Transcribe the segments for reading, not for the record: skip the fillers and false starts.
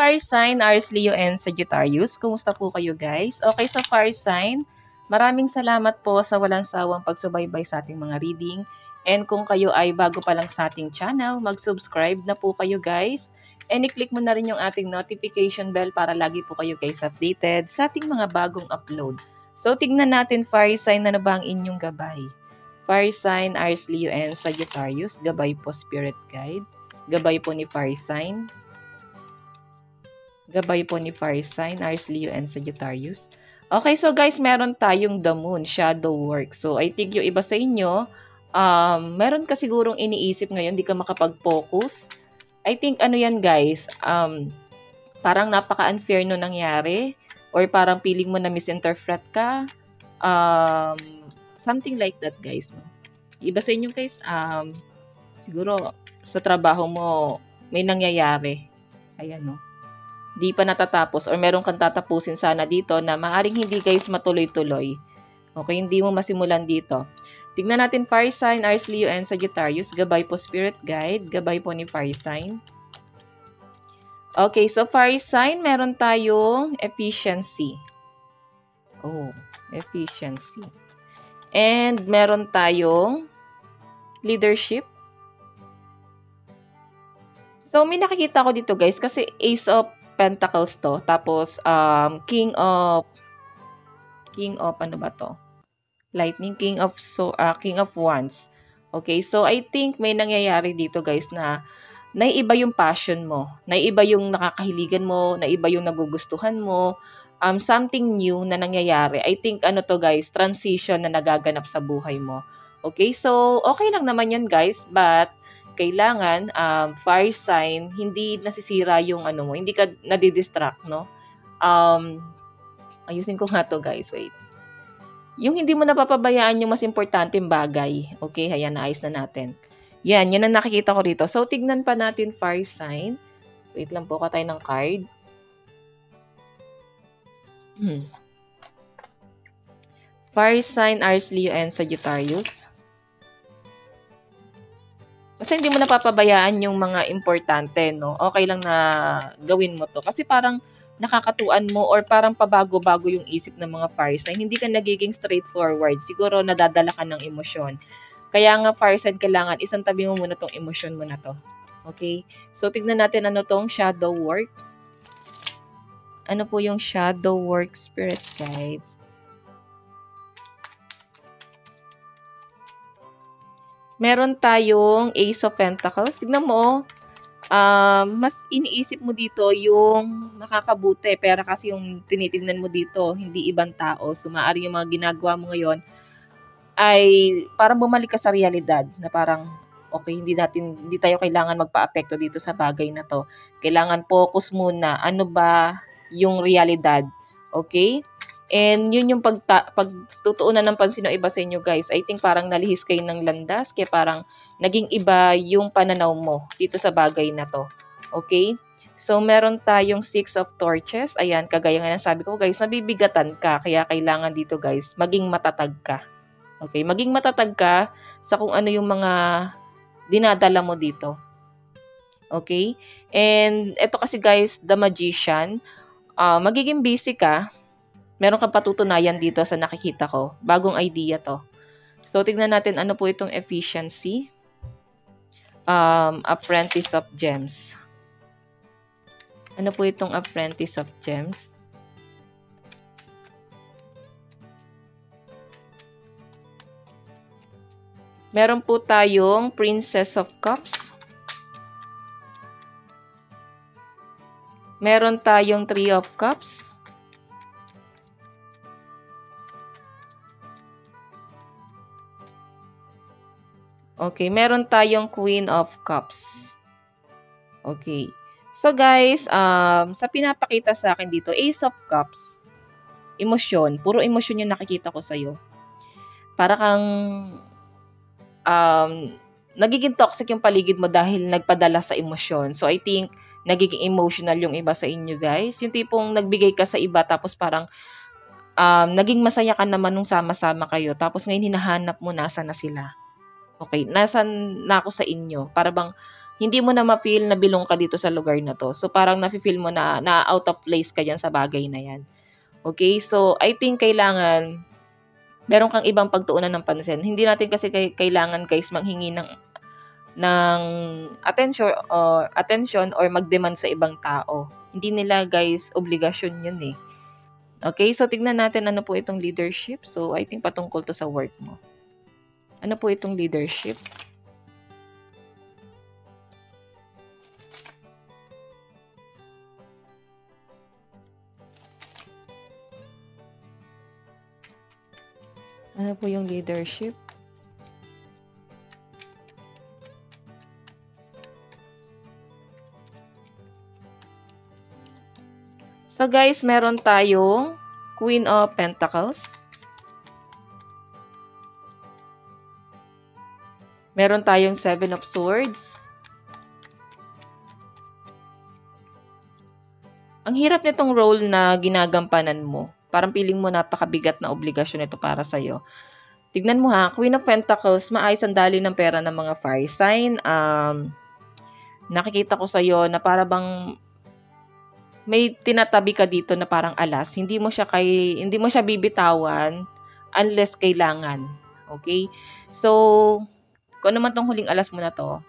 fire sign, Aries, Leo, and Sagittarius. Kumusta po kayo guys? Okay, sa fire sign, maraming salamat po sa walang sawang pagsubaybay sa ating mga reading. And kung kayo ay bago pa lang sa ating channel, mag-subscribe na po kayo guys. And i-click mo na rin yung ating notification bell para lagi po kayo guys updated sa ating mga bagong upload. So tignan natin fire sign, ano ba ang inyong gabay? Fire sign, Aries, Leo, and Sagittarius. Gabay po spirit guide. Gabay po ni fire sign. Gabay po ni fire sign, Aries, Leo, and Sagittarius. Okay, so guys, meron tayong the moon, shadow work. So, I think yung iba sa inyo, meron ka sigurong iniisip ngayon, di ka makapag-focus. I think ano yan guys, parang napaka-unfair no nangyari, or parang feeling mo na misinterpret ka. Something like that guys. No? Iba sa inyo guys, siguro sa trabaho mo, may nangyayari. Ayan no. Di pa natatapos or meron kang tatapusin sana dito na maaring hindi guys matuloy-tuloy. Okay, hindi mo masimulan dito. Tignan natin fire sign, Aries, Leo, and Sagittarius. Gabay po spirit guide. Gabay po ni fire sign. Okay, so fire sign, meron tayong efficiency. Oh, efficiency. And meron tayong leadership. So, may nakikita ko dito guys kasi Ace of Pentacles to. Tapos, King of ano ba to? Lightning, King of Wands. Okay, so I think may nangyayari dito guys na naiiba yung passion mo, naiiba yung nakakahiligan mo, naiiba yung nagugustuhan mo, something new na nangyayari. I think ano to guys, transition na nagaganap sa buhay mo. Okay, so okay lang naman yan guys, but kailangan fire sign, hindi nasisira yung ano mo, hindi ka nadidistract, no? Ayusin ko nga to guys, wait. Yung hindi mo napapabayaan yung mas importanteng bagay. Okay, ayan, naayos na natin. Yan ang nakikita ko rito. So, tignan pa natin fire sign. Wait lang po, tayo ng card. Fire sign, Aries, Leo, and Sagittarius. Kasi hindi mo napapabayaan yung mga importante, no? Okay lang na gawin mo to. Kasi parang nakakatuan mo or parang pabago-bago yung isip ng mga fire sign. Hindi ka nagiging straightforward. Siguro nadadala ka ng emosyon. Kaya nga fire sign, kailangan isang tabi mo muna tong emosyon mo na to. Okay? So, tignan natin ano tong shadow work. Ano po yung shadow work spirit guide? Meron tayong Ace of Pentacles. Tignan mo, mas iniisip mo dito yung nakakabuti. Pero kasi yung tinitignan mo dito, hindi ibang tao. So, maaari yung mga ginagawa mo ngayon ay parang bumalik ka sa realidad. Na parang, okay, hindi tayo kailangan magpa-apekto dito sa bagay na to. Kailangan focus muna. Ano ba yung realidad? Okay? And yun yung pagtutuunan ng pansin ng iba sa inyo guys. I think parang nalihis kayo ng landas. Kaya parang naging iba yung pananaw mo dito sa bagay na to. Okay? So, meron tayong 6 of Torches. Ayan, kagaya nga sabi ko guys, nabibigatan ka. Kaya kailangan dito guys, maging matatag ka. Okay? Maging matatag ka sa kung ano yung mga dinadala mo dito. Okay? And ito kasi guys, the Magician. Magiging busy ka. Meron kang patutunayan dito sa nakikita ko. Bagong idea to. So, tignan natin ano po itong efficiency. Apprentice of Gems. Ano po itong Apprentice of Gems? Meron po tayong Princess of Cups. Meron tayong Three of Cups. Okay, meron tayong Queen of Cups. Okay. So guys, sa pinapakita sa akin dito, Ace of Cups, emosyon. Puro emosyon yung nakikita ko sa'yo. Para kang nagiging toxic yung paligid mo dahil nagpadala sa emosyon. So I think, nagiging emotional yung iba sa inyo guys. Yung tipong nagbigay ka sa iba tapos parang naging masaya ka naman nung sama-sama kayo. Tapos ngayon hinahanap mo nasa na sila. Okay, nasan na ako sa inyo? Para bang hindi mo na ma-feel na belong ka dito sa lugar na to. So, parang nafe-feel mo na out of place ka dyan sa bagay na yan. Okay? So, I think kailangan meron kang ibang pagtuunan ng pansin. Hindi natin kasi kailangan guys manghingi ng attention or mag-demand sa ibang tao. Hindi nila guys obligasyon yun eh. Okay? So, tignan natin ano po itong leadership. So, I think patungkol to sa work mo. Ano po itong leadership? Ano po yung leadership? So guys, meron tayong Queen of Pentacles. Meron tayong Seven of Swords. Ang hirap nitong role na ginagampanan mo. Parang feeling mo napakabigat na obligasyon ito para sa'yo. Tignan mo ha, Queen of Pentacles, maayos ang dali ng pera ng mga fire sign. Nakikita ko sa'yo na para bang may tinatabi ka dito na parang alas. Hindi mo siya bibitawan unless kailangan. Okay? So, kung ano man tong huling alas mo na to,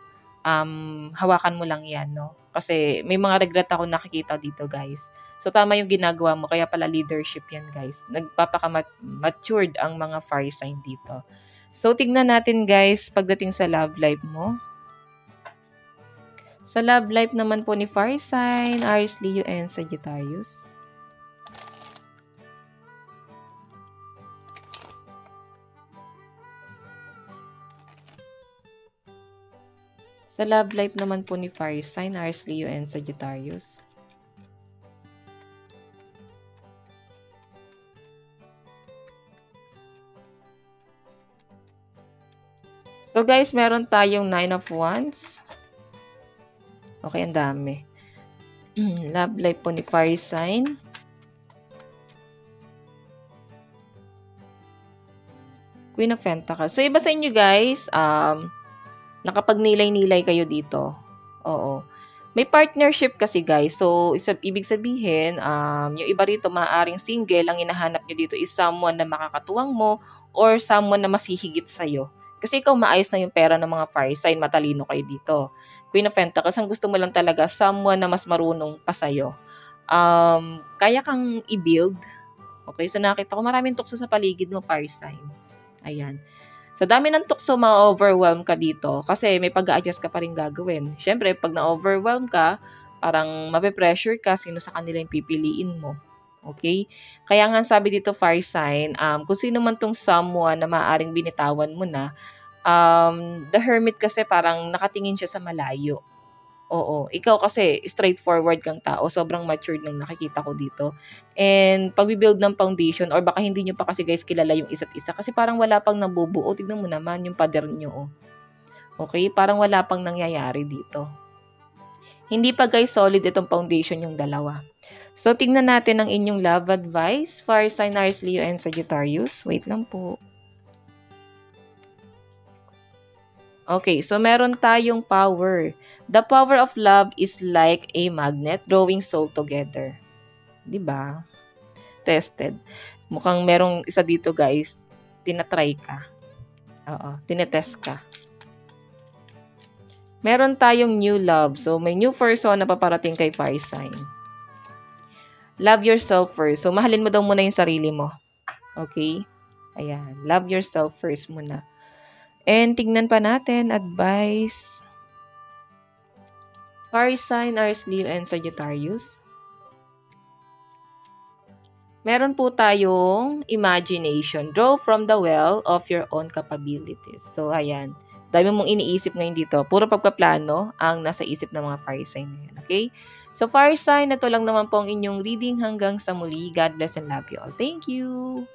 hawakan mo lang yan, no? Kasi may mga regret ako nakikita dito, guys. So, tama yung ginagawa mo. Kaya pala leadership yan, guys. Nagpapaka-matured ang mga fire sign dito. So, tignan natin, guys, pagdating sa love life mo. Sa love life naman po ni fire sign, Aries, Leo, and Sagittarius. Sa love life naman po ni fire sign, Aries, Leo, and Sagittarius. So guys, meron tayong 9 of Wands. Okay, ang dami. Love life po ni fire sign. Queen of Pentacles. So iba sa inyo guys, nakapagnilay-nilay kayo dito. Oo. May partnership kasi guys. So, ibig sabihin, yung iba rito maaaring single, ang hinahanap nyo dito is someone na makakatuwang mo or someone na mas hihigit sa'yo. Kasi ikaw maayos na yung pera ng mga fire sign, matalino kayo dito. Queen of Pentacles, ang gusto mo lang talaga, someone na mas marunong pa sa'yo. Kaya kang i-build. Okay, so nakita ko maraming tukso sa paligid mo, fire sign. Ayan. Sa dami ng tukso, ma-overwhelm ka dito kasi may pag-a-adjust ka pa rin gagawin. Siyempre, pag na-overwhelm ka, parang mape-pressure ka sino sa kanila yung pipiliin mo. Okay? Kaya nga sabi dito, fire sign, kung sino man tong someone na maaaring binitawan mo na, the hermit kasi parang nakatingin siya sa malayo. Oo. Ikaw kasi, straightforward kang tao. Sobrang matured nung nakikita ko dito. And, pag-build ng foundation, or baka hindi nyo pa kasi guys kilala yung isa't isa. Kasi parang wala pang nabubuo. Tignan mo naman yung pader nyo. Oh. Okay? Parang wala pang nangyayari dito. Hindi pa guys solid itong foundation yung dalawa. So, tingnan natin ang inyong love advice. Fire sign, Aries, Leo, and Sagittarius. Wait lang po. Okay, so meron tayong power. The power of love is like a magnet drawing soul together. Diba? Tested. Mukhang merong isa dito guys, tinatry ka. Oo, tinetest ka. Meron tayong new love. So, may new person na paparating kay fire sign. Love yourself first. So, mahalin mo daw muna yung sarili mo. Okay? Ayan. Love yourself first muna. And tignan pa natin, advice. Fire sign, Aries, Leo, and Sagittarius. Meron po tayong imagination. Draw from the well of your own capabilities. So, ayan. Dami mong iniisip ngayon dito. Puro pagpaplano ang nasa isip ng mga fire sign ngayon. Okay? So, fire sign, ito lang naman po ang inyong reading hanggang sa muli. God bless and love you all. Thank you!